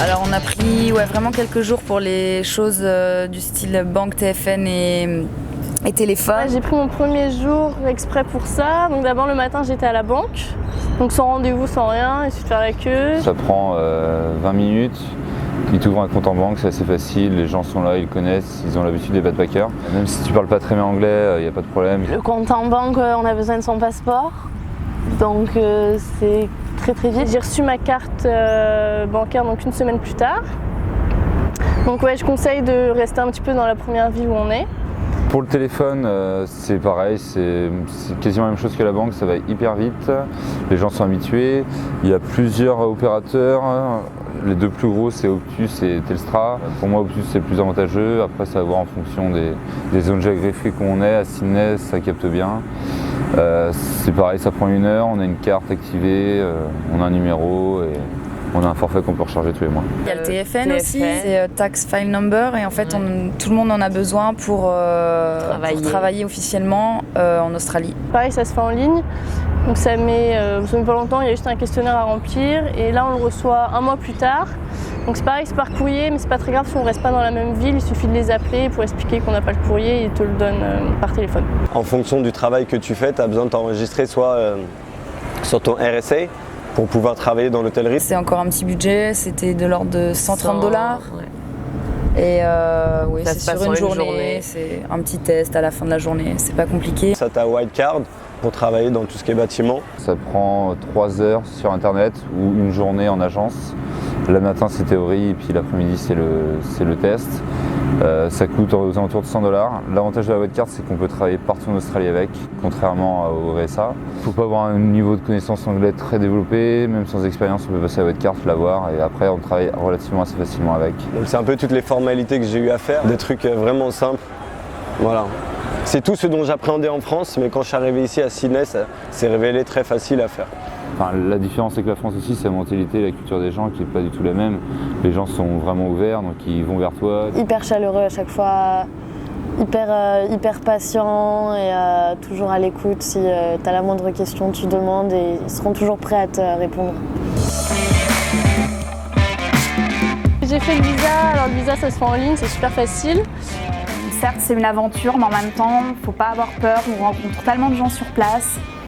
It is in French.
Alors on a pris vraiment quelques jours pour les choses du style banque, TFN et téléphone. Ouais, j'ai pris mon premier jour exprès pour ça. Donc d'abord le matin j'étais à la banque, donc sans rendez-vous, sans rien, il suffit de faire la queue. Ça prend 20 minutes. Ils t'ouvrent un compte en banque, c'est assez facile, les gens sont là, ils connaissent, ils ont l'habitude des backpackers. Même si tu parles pas très bien anglais, il n'y a pas de problème. Le compte en banque, on a besoin de son passeport, donc c'est très vite. J'ai reçu ma carte bancaire donc une semaine plus tard. Donc ouais, je conseille de rester un petit peu dans la première ville où on est. Pour le téléphone, c'est pareil, c'est quasiment la même chose que la banque, ça va hyper vite, les gens sont habitués, il y a plusieurs opérateurs, les deux plus gros c'est Optus et Telstra. Pour moi Optus c'est le plus avantageux, après ça va voir en fonction des zones géographiques où on est, à Sydney ça capte bien. C'est pareil, ça prend 1 heure, on a une carte activée, on a un numéro et on a un forfait qu'on peut recharger tous les mois. Il y a le TFN aussi, c'est Tax File Number et en fait tout le monde en a besoin pour travailler officiellement en Australie. Pareil, ça se fait en ligne, donc ça met pas longtemps, il y a juste un questionnaire à remplir et là on le reçoit 1 mois plus tard. Donc c'est pareil, c'est par courrier, mais c'est pas très grave si on reste pas dans la même ville, il suffit de les appeler pour expliquer qu'on n'a pas le courrier et ils te le donnent par téléphone. En fonction du travail que tu fais, tu as besoin de t'enregistrer soit sur ton RSA pour pouvoir travailler dans l'hôtellerie. C'est encore un petit budget, c'était de l'ordre de 130 $. Ouais. Et oui, c'est sur une journée, c'est un petit test à la fin de la journée, c'est pas compliqué. Ça t'a white card pour travailler dans tout ce qui est bâtiment. Ça prend 3 heures sur internet ou une journée en agence. Le matin c'est théorie et puis l'après-midi c'est le test. Ça coûte aux alentours de 100 $. L'avantage de la white card c'est qu'on peut travailler partout en Australie avec, contrairement au RSA. Il ne faut pas avoir un niveau de connaissance anglais très développé, même sans expérience on peut passer à la white card, l'avoir et après on travaille relativement assez facilement avec. Donc c'est un peu toutes les formalités que j'ai eu à faire, des trucs vraiment simples. Voilà. C'est tout ce dont j'appréhendais en France, mais quand je suis arrivé ici à Sydney, ça s'est révélé très facile à faire. Enfin, la différence avec la France aussi, c'est la mentalité, la culture des gens qui n'est pas du tout la même. Les gens sont vraiment ouverts, donc ils vont vers toi. Hyper chaleureux à chaque fois, hyper patient et toujours à l'écoute. Si tu as la moindre question, tu demandes et ils seront toujours prêts à te répondre. J'ai fait le visa, alors le visa ça se fait en ligne, c'est super facile. Certes, c'est une aventure, mais en même temps, faut pas avoir peur. On rencontre tellement de gens sur place